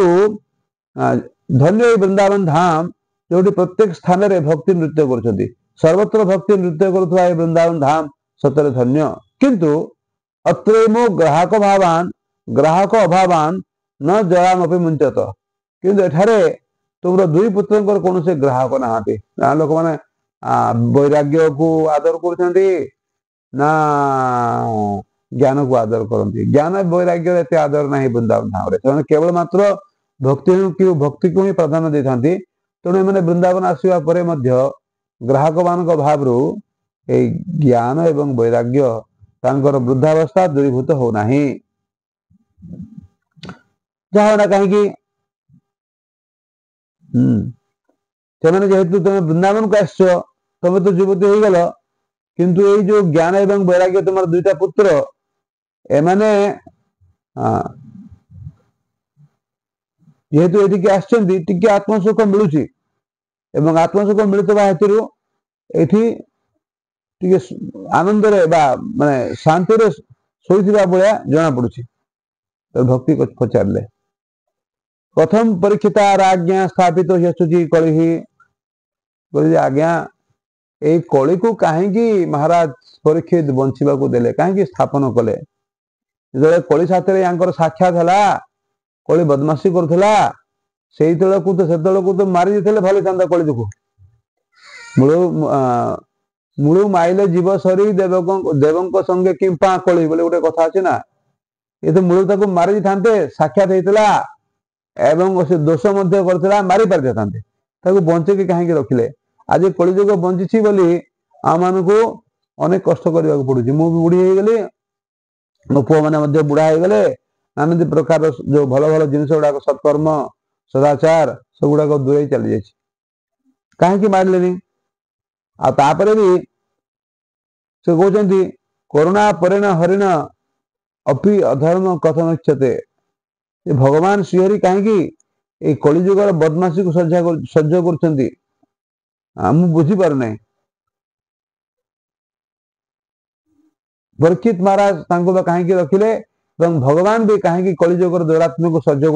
धन्य वृंदावन धाम जो प्रत्येक स्थान में भक्ति नृत्य कर सर्वत्र भक्ति नृत्य करुवा वृंदावन धाम सतरे धन्य किंतु अत्रेमो ग्राहक अभावान न जयामपि मुंचत किंतु एठारे तुम दुई पुत्र कौन से ग्राहक ना लोक मैंने वैराग्य को आदर कर ज्ञान को आदर करती ज्ञान वैराग्य एत आदर ना वृंदावन धाम केवल मात्र भक्ति को ही प्राधान्य दे था तेणु मैंने वृंदावन आसवा ग्राहक मान भाव ज्ञान एवं वैराग्य तांकर वृद्धावस्था दूरीभूत होना जहाँ कहीं जेहेतु तुम वृंदावन को आस तुम तो युवती हो गल किंतु ये जो ज्ञान एवं वैराग्य तुम दुईटा पुत्र एमाने जेहेतु एटिके आछंती टिके आत्मसुख मिलुची एवं आत्मसुख मिलुतबा हेतु एठी टिके आनंद रे बा माने शांति रे सोईथिबा बळिया जणा पडुची। तो भक्ति को पचारले प्रथम परीक्षिता राज्ञा स्थापित यशुची कलिहि बोले आज्ञा ए कली को कहीं महाराज परीक्षित बंचिबा को देले कहीं स्थापन कले जो कली साथे यांकर साक्षात हला कली बदमाशी करथला सेई तळकू तो मारी देथले भले थांदा कली दुखो मुळु माइले जीव सरी देवंक संगे किंपा कली बोले गोटे कथा अछि ना ये तो मुळु ताको मारी थांते साक्षात हेतला एवं से दोष मध्य करथला मारी पार देथांते ताको बंचे के कहीं रखिले आज कलिजुग बंची बोली आम मान को अनेक कष्ट करने को पड़ुची मु बुढ़ी हो गली मो पुआ मैंने बुढ़ा हो गले नाना प्रकार जो भल भल जिन गुड़ाक सत्कर्म सदाचार सब गुड़ाक दूरे चली जाए कहीं मारे आपर भी से कहते करुणा परेण हरिण अपि अधर्म कथम इच्छते भगवान श्रीहरि कहीं कलिजुगर बदमाशी को सह्य कर बुझी पार नहीं परीक्षित महाराज कहीं रखिले भगवान भी कहीं कलिजुगर दुरात्मा को सह्य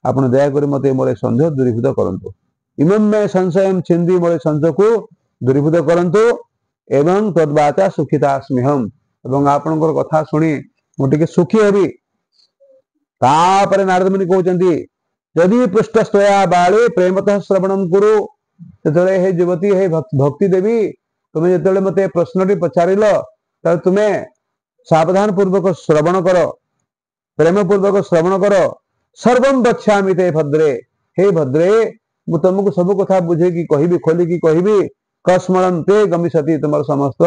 कर दयाकोरी मत मोर सन्देह दूरीभूत करंतु इमं में संशय छिंदी मोर संशय को दूरीभूत करंतु एवं तद्वाचा सुखितास्म्यहम एवं आपनकर कथा सुनी मुझे सुखी हेबी तापर नारद मुनि कहते यदि पृष्ठस्तया बाले प्रेमतः श्रवणम कुरु जेतले हे युवती हे भक्ति देवी तुम्हें जेतले मते प्रश्नटी पचारिल त तुम्हें सावधान पूर्वक श्रवण कर प्रेम पूर्वक श्रवण कर सर्वं वक्ष्यामि ते भद्रे हे भद्रे मु तुमको सब कथा बुझे की कहबी खोली की कहबी कस्मरण ते गमिष्यति तुमर समस्त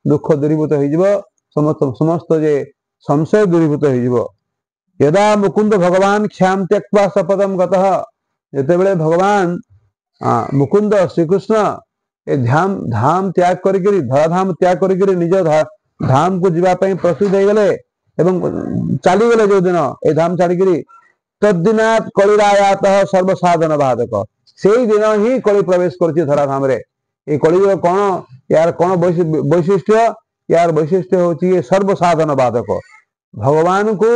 दुख दूरीभूत हो समस्त जे संशय दूरीभूत हो यदा मुकुंद भगवान क्षाम त्यक्त्वा सपदम गतः जेतेबेले भगवान मुकुंद श्रीकृष्ण ए धाम त्याग करिकरी धराधाम त्याग करिकरी निज धाम को जीवाई प्रस्तुत हो गले एवं चली गले जो दिन ए धाम छाड़िकी तद्दिनात् कलिरायात सर्वसाधन बाधक से दिन ही कलि प्रवेश कर धराधाम रे ये कलिजुग कौन यार कौन वैशिष्ट्य यार वैशिष्ट्य होची सर्वसाधन बाधक भगवान को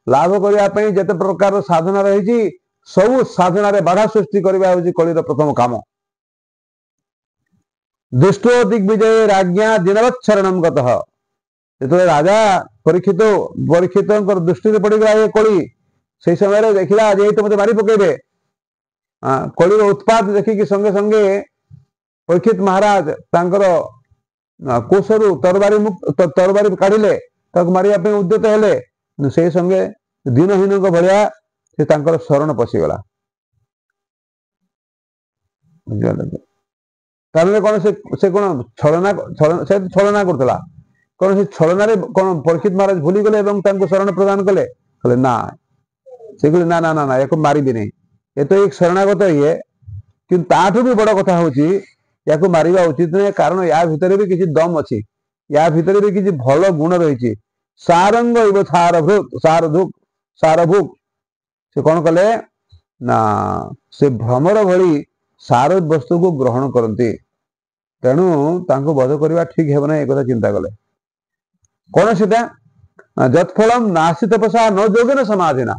लाभ करने जिते प्रकार साधना रही सब साधना रे बाधा सृष्टि करवा कलिर प्रथम काम दुष्टो दिग्विजय राज्ञा दिनवत्सरणम गतः जो राजा परीक्षित दृष्टि पड़गला ये कली से समय देखला जे तो मत मारी पकेबे कलिर उत्पात देखिकी संगे संगे परीक्षित महाराज तांकर कोशरु तरबारी काढ़िले मारिया उद्यत हेले से संगे दीनहीन भाया से तांकर शरण पशिगला कौन से कौन छलना छलना करता कौन से छलना कौन परीक्षित महाराज भूली गले शरण प्रदान कले कहले ना से कहले ना ना ना ना या मारी भी नहीं ये तो एक शरणागत ये कि ताठू भी बड़ कथा होची या मारिबा उचित नहीं कारण या भितर भी किसी दम अच्छी या भितर भी किसी भल गुण रही सारंग इव सारभुक से कौन कले ना से भ्रमर भली सार वस्तु को ग्रहण करती तेणु तांको वध करवा ठीक है ना एक चिंता कले कौन सीधा जत्फलम नासी तपसा न जोगेन समाधिना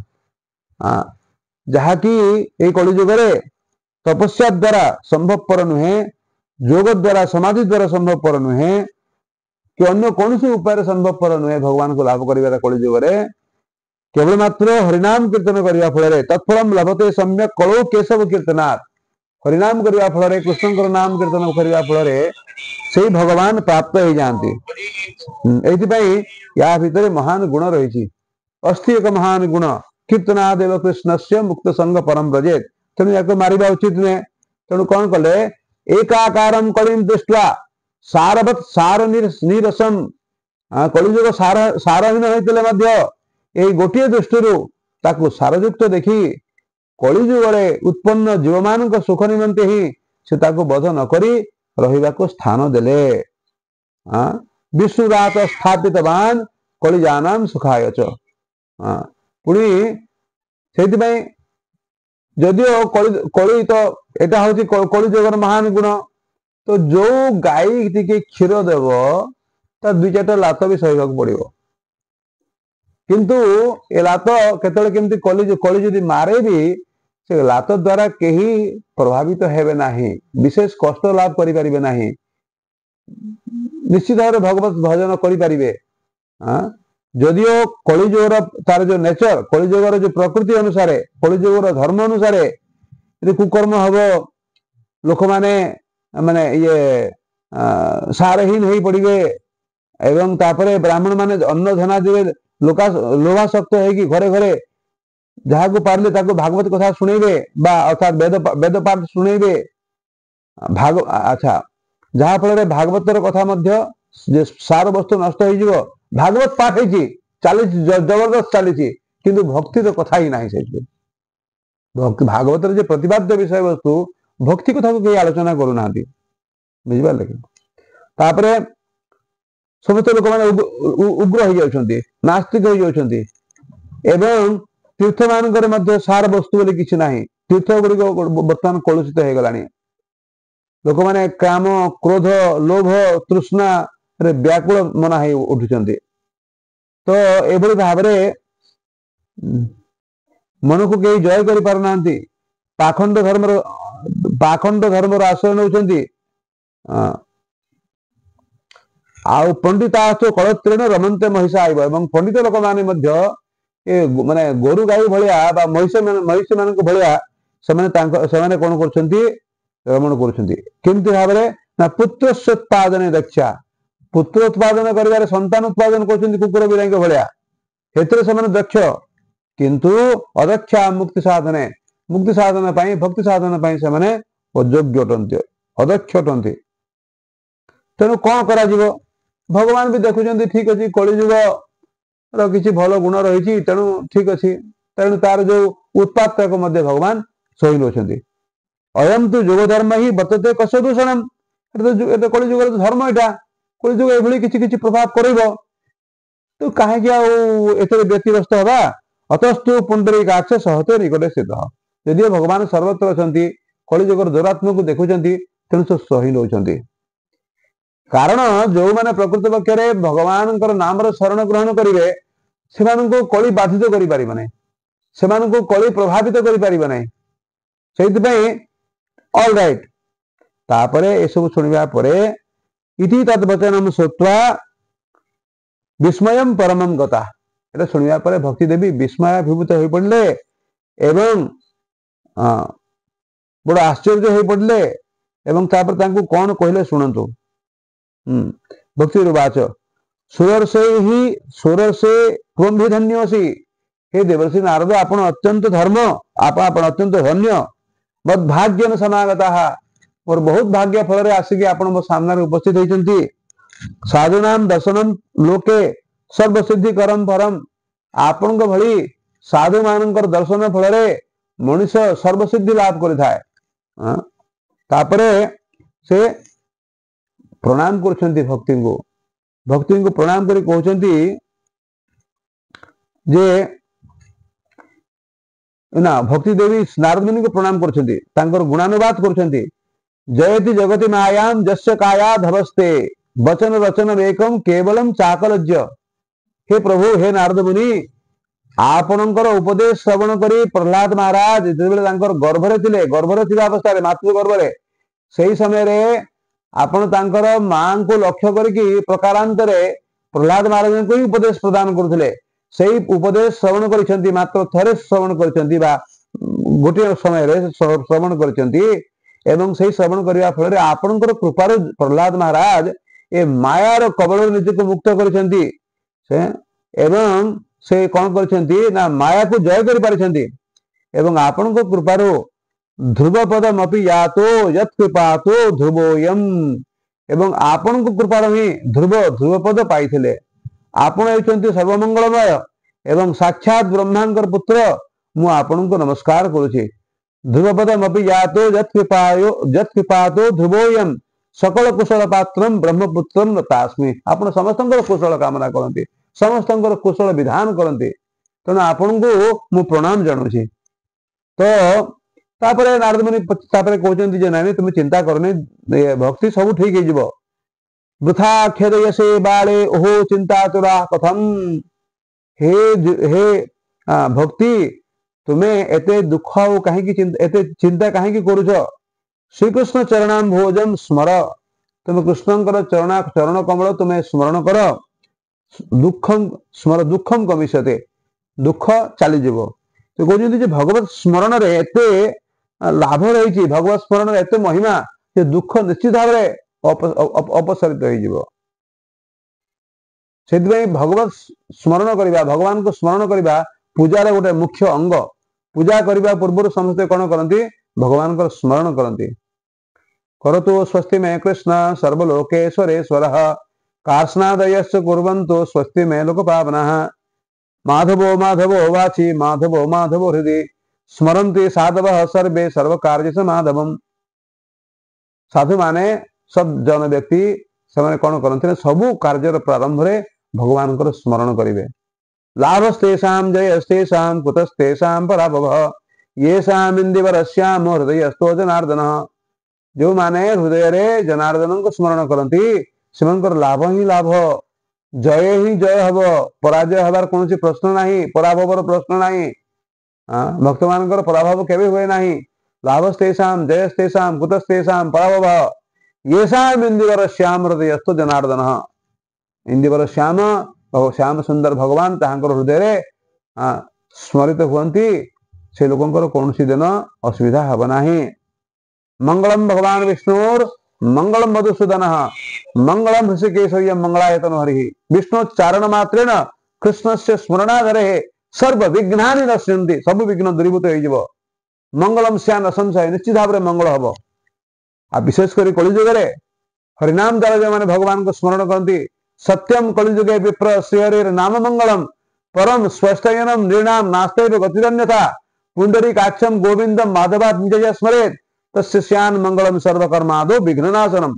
जहाँकि ये कलिजुगे तपस्या द्वारा संभवपर नुहे जोग द्वारा समाधि द्वारा संभवपर नुहे कि अन्य कौन सी उपाय संभवपर नुहे भगवान को लाभ कर कलिजुगे केवल मात्र हरिनाम कीर्तन करने फल तत्फलम लभते सम्यक कलौ केशव कीर्तनात् हरिनाम करने फल कृष्ण नाम कीर्तन करने फल से भगवान प्राप्त हो जाती या भितर महान गुण रही अस्ति एक महान गुण कीर्तनादेव कृष्ण से मुक्त संग परम ब्रजेत तेणु या मारिबा उचित नुहे तेणु कौन कले एकाकारम कलिम दृष्टवा सारवत सार निरसम कलिजुग सारहीन होते यही गोटे दृष्टि ताकू सारयुक्त देखी कलिजुगे उत्पन्न जीव मान सुख निमंते ही से ताकू बध नकरी रहिबा को स्थान देले विष्णुरात स्थापितवान कलिजानाम सुखाय च। पुणी से जदिओ कली तो यहाँ हूँ कलिजुगर महान गुण। तो जो गाई टिके क्षीर देव ता 2-4 लात भी सहवाक पड़ो। किंतु ए लात केतले केमती कली जदि मारे भी से लात द्वारा कहीं प्रभावित हेबे नाही, विशेष कष्ट लाभ करि परिबे नाही, निश्चित भाव भगवत भजन करि परिबे। जदिओ कलिजुगर तार जो नेचर, कलिजुगर जो प्रकृति अनुसार, कलिजुगर धर्म अनुसार यदि कुकर्म हम लोक माने माने ये सारहीन हो पड़े एवं तापरे ब्राह्मण माने अन्न धना देवे लोभासक्त है घरे घरे जहाँ को पार्ले ताको भागवत कथा शुणेबे अर्थात वेद पाठ शुणेबे अच्छा जहाँ फल भागवतर कथा मध्य सार वस्तु नष्ट हो भागवत पाठ है चली जबरदस्त चली किंतु भक्ति तो कथा ही ना से भक्ति भागवतर जो प्रतिपाद्य विषय वस्तु भक्ति कथा को कई आलोचना करूना बुझिपारे कि तापरे समस्त लोक मैंने उग्र हो जाउछन्ति, नास्तिक हो जाउछन्ति एवं तीर्थ मानकर मध्य सार वस्तु बोली किछि नाही। तीर्थ गुड़िक बर्तमान कलुषित हो गलानी। लोक माने काम क्रोध लोभ तृष्णा रे व्याकुल मना हो उठुछन्ति। तो एभली भाबरे मन को कई जय करि पारनांती। पाखंड धर्मर आश्रय नौछन्ति। आउ पंडितास्तु कलत्रेण रमन्ते महिषा आइब एवं पंडित लोक माने मध्य माने गोरु गाई भलिया बा महिष मानक भलिया सेमाने कोन करछन्ति रमण करछन्ति। किंतु भाबरे ना पुत्रस्य उत्पादने दक्षा, पुत्र उत्पादन करिवारे संतान उत्पादन करछन्ति कुकुर बिराई भलिया हेतरे सेमाने दक्ष। किंतु अदक्षा मुक्ति साधन पई भक्ति साधन पई सेमाने अयोग्य अटन्ति, अदक्ष अटन्ति। तेणु कौन करा जीवो भगवान भी देखुं ठीक अच्छे कलिजुग किसी भल गुण रही तेणु ठीक अच्छे तेणु तार जो उत्पात भगवान सही नौकरी। अयम तो युग धर्म ही बतते कश दूषणम कलिजुग धर्म यहाँ कलिजुग ये किसी प्रभाव कर तो कहीं व्यतिग्रस्त हवा। अतस्तु पुंडरीकाक्ष सहते निकटे स्थित यदि भगवान सर्वत्र अच्छा कलिजुगर दुरात्मा को देखुं तेणु से सही नौकरी। कारण जो मैंने प्रकृत पक्ष में भगवान नाम शरण ग्रहण करेंगे से कली बाधित कर कली प्रभावित कर ऑल राइट। तापरे ये सब सुनिबा परे इति तद्वचनम श्रुत्वा विस्मयम परमम गता। एटा सुनिबा परे भक्ति देवी विस्मयाभिभूत हो पड़ले एवं बड़ आश्चर्य हो पड़ले एवं तापर तांको कौन कहले शुणंतु। भक्ति रुवाच सुर से त्वं भी धन्योसी। हे देवर्षि नारद आपण अत्यंत धर्म आपण अत्यंत धन्य मद्भाग्यन समागता मोर बहुत भाग्य फल आसिक आपण मो सामने उपस्थित होती। साधुनाम दर्शनम लोके सर्वसिद्धि करम परम। आपण भली साधु मान दर्शन फल मनुष्य सर्वसिद्धि लाभ करें। तापरे से प्रणाम कर भक्ति को प्रणाम करी कहते जे ना भक्ति देवी नारद मुनि को प्रणाम कर गुणानुवाद कर जयति जगति मायाम जस्य काया धवस्ते वचन रचन एकम केवलम चाकलज्ज। हे प्रभु हे नारद मुनि आपणकर उपदेश श्रवण करी प्रहलाद महाराज जो गर्भरे थिले गर्भरे अवस्था मातृ गर्भरे से समय रे आपण तांकर मां को लक्ष्य करके प्रकारांतरे प्रहलाद महाराज को ही उपदेश प्रदान करथिले। सेही उपदेश श्रवण करिसेंती मात्र थरे श्रवण करिसेंती बा गोटे समय रे श्रवण करिसेंती एवं सेही श्रवण करिया फल रे आपणकर कृपार प्रहलाद महाराज ए मायार कबल निज को मुक्त करिसेंती से एवं से कौन करिसेंती ना माया को जय करि पारिसेंती एवं आपणकर कृपारो ध्रुवपदमपि यातो यत्कृपातो ध्रुवोयम एवं आपण को कृपार ही ध्रुवपद पाइथिले। आपण होइछन्ति सर्वमंगलमय एवं साक्षात ब्रह्मांकर पुत्र मु आपण को नमस्कार करुछि। ध्रुवपदमपि यातो यत्कृपातो ध्रुवोयम सकल कुशल पात्रम ब्रह्मपुत्रम नतास्मि। आपण समस्तंकर कुशल कामना करन्ति समस्त कुशल विधान करते तेणु आपण को मु प्रणाम जानुची। तो तापरे नारद मुनि तापरे कहते जे नानी तुम चिंता करनी भक्ति सब ठीक है वृथा खेदयसे बाले ओहो चिंता तुरा कथम हे हे भक्ति तुम्हें एते दुख कहीं एते चिंता कहीं करुच श्रीकृष्ण चरणाम भोजम स्मर तुम कृष्णंकर चरण कमल तुम्हें स्मरण कर दुखम स्मर दुखम कमिष्यते दुख चलीज तो कहते भगवत स्मरण रे एते लाभ रही भगवत स्मरण रे एते महिमा जे दुख निश्चित भाव में अपसारित हो भगवत स्मरण करवा भगवान को स्मरण करवा पूजार गोटे मुख्य अंग पूजा करने पूर्व समस्ते कौन करती भगवान को स्मरण करती करतु स्वस्ति में कृष्ण सर्वलोकेश्वरेश्वर कार्ष्णादयश्च कुर्वन्तु स्वस्ति में लोक पावनः माधवो माधवो वाची माधवो माधवो हृदय स्मरन्ति साधवः सर्वे सर्व कार्य माधवम साधु माने सब जन व्यक्ति से कौन करते सबू कार्य प्रारंभ रे भगवान को स्मरण करेंगे लाभस्तेषां जयस्तेषां कुतस्तेषां पराभवः येषां इन्दिवरस्याम हृदयस्थो जनार्दन जो माने हृदय रे जनार्दन को स्मरण करती से लाभ ही लाभ जय ही जय हम पराजय हबार कौन प्रश्न नहीं पराभवर प्रश्न नहीं भक्त मान पराभव केवे हुए नहीं लाभस्तेषां जयस्तेषां कुतस्तेषां पराभवः येषां इंदिवर श्याम हृदयस्थो जनार्दन इंदिवर श्याम श्याम सुंदर भगवान तांकर हृदय रे स्मरित हुअन्ति से लोकंकर कौन दिन असुविधा हब नाही मंगलम भगवान विष्णुर मंगलम मधुसूदन मंगलम ऋषिकेशय मंगलायतन हरि विष्णु चारण मात्रेण कृष्ण से स्मरणाधरे सर्व विघ्नानि नश्यन्ति सब विघ्न दूरीभूत हो मंगलम स्यान असंशय निश्चित भाव में मंगल हम आ विशेषकर कलिजुग हरिनाम द्वारा जो मैंने भगवान को स्मरण करती सत्यम कलिजुगे विप्र श्रीहरि नाम मंगलम परम स्पष्टयनम नृणाम नास्तेव गतिरन्यथा पुंडरीकाक्षम गोविंदम माधवात् निजय स्मरेत् तस्य स्यान मंगलम सर्वकर्मादो विघ्ननाशनम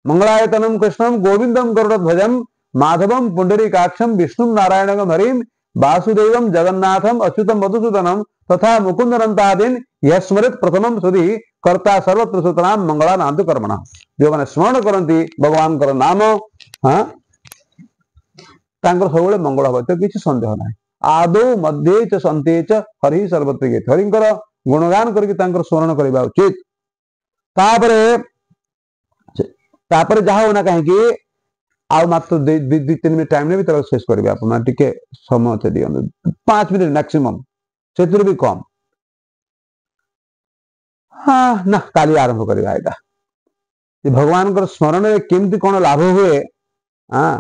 मंगलायतनम कृष्णम गोविंदम गरुड़ध्वजम माधवम पुंडरीकाक्षम विष्णु नारायणगम हरिम वासुदेवम जगन्नाथम अच्युतम मधुसूदनम तथा मुकुंदनंतादीन यह स्मृत प्रथमम सुधी कर्ता सर्वत्र सुतराम मंगला नाम कर्मण जो मैंने स्मरण करती भगवान कर नाम हाँ सब मंगल हम तो किसी सन्देह ना आदौ मध्य च संते च हरि सर्वत्र गीत हरिंकर गुणगान करके स्मरण करवा उचित तापर जहा होना कहीं आउ मात्र 2-3 मिनट टाइम भी तरह शेष करेंगे आप समय दिखाँ 5 मिनट मैक्सिमम से भी कम हाँ ना काली आरंभ करवा यहाँ भगवान को स्मरण में केमती कौन लाभ हुए हाँ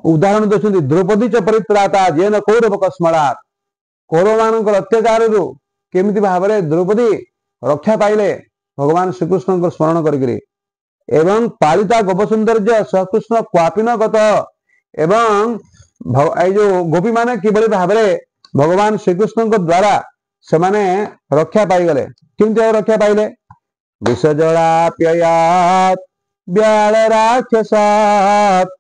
उदाहरण देखते द्रौपदी च परित्राता जेन कौरव कस्मलात् कौरव मान अत्याचार केमती भाव में द्रौपदी रक्षा पाइले भगवान श्रीकृष्ण को स्मरण करके एवं पालिता गोपसुंदर्य सकृष्ण क्वापिन गत एवं जो गोपी माने किभली भाव में भगवान श्रीकृष्ण द्वारा से माने रक्षा पाईगले किमती रक्षा पाइले विषजलाप्ययात् व्याल राक्षसात्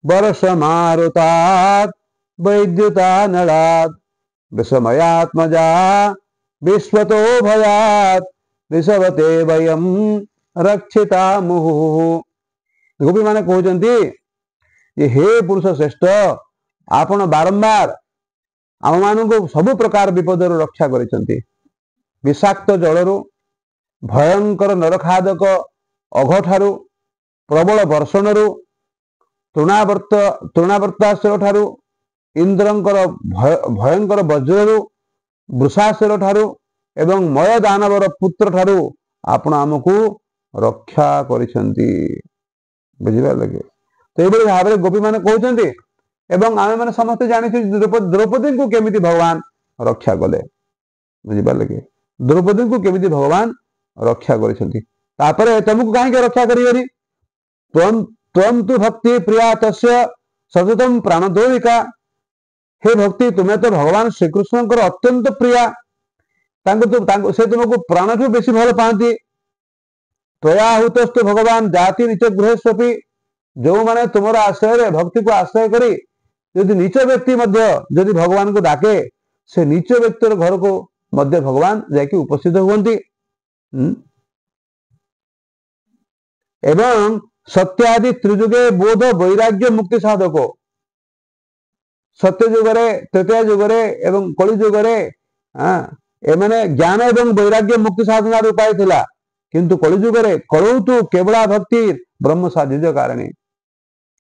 वर्ष मारुतात् वैद्युता नलात् विषमयात्मजा विश्वतो भयात् ऋषभते वयम रक्षिता मुहुः गोपी माने कहते ये हे पुरुष श्रेष्ठ आपण बारंबार आम मान सब प्रकार विपद रक्षा करिसेंती विषाक्त जलरू भयंकर नरखादक अघठारू प्रबल वर्षणरू तृणावर्तासुर ठारू इंद्रंकर भयंकर वज्ररू वृषासुर ठारू एवं मय दानवर पुत्र ठारू आपण आमको रक्षा करिसेंती बुझिबा लगे तो ये भाव में गोपी माने कहते एवं आमे माने समस्त जानी द्रौपदी को केमिति भगवान रक्षा कले बुझिबा लगे द्रौपदी को केमिति भगवान रक्षा करिसेंती तापरे तुमको कहीं रक्षा करियरी त्वं तु भक्ति प्रिया तस्य सततम प्राणदोहिका हे भक्ति तुम्हें तो भगवान श्रीकृष्ण अत्यंत प्रिया से तुमको प्राण ठू बेसी भल पाती त्वयाहुतस्तु भगवान जाति निच गृहस्वपि जो माने तुमर आश्रय भक्ति को आश्रय करी यदि नीच व्यक्ति यदि भगवान को डाके से नीच व्यक्तिर घर को मध्य भगवान जाकि उपस्थित हुअन्ति। एवं सत्यादि त्रिजुगे बोध वैराग्य मुक्ति साधक सत्य जुगरे तृतीय जुगरे एवं कलि जुगरे एमाने ज्ञान एवं वैराग्य मुक्ति साधनार उपाय थिला किंतु कलि जुगरे कलौतु केवला भक्ति ब्रह्म साध्य कारणे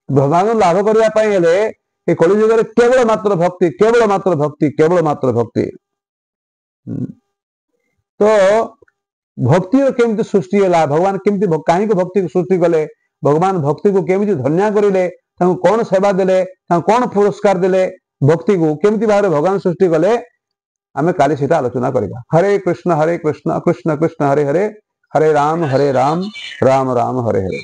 भगवान लाभ करने हेले ये कलि जुगरे केवल मात्र भक्ति केवल मात्र भक्ति केवल मात्र भक्ति। तो भक्ति केमती सृष्टि है भगवान केमती कहीं भक्ति को सृष्टि कले भगवान भक्ति को केमती धन्या करें कौन सेवा देले कौन पुरस्कार देले भक्ति को केमती भाव भगवान सृष्टि कले आम काली सीटा आलोचना करवा। हरे कृष्ण कृष्ण कृष्ण हरे हरे हरे राम राम राम हरे हरे।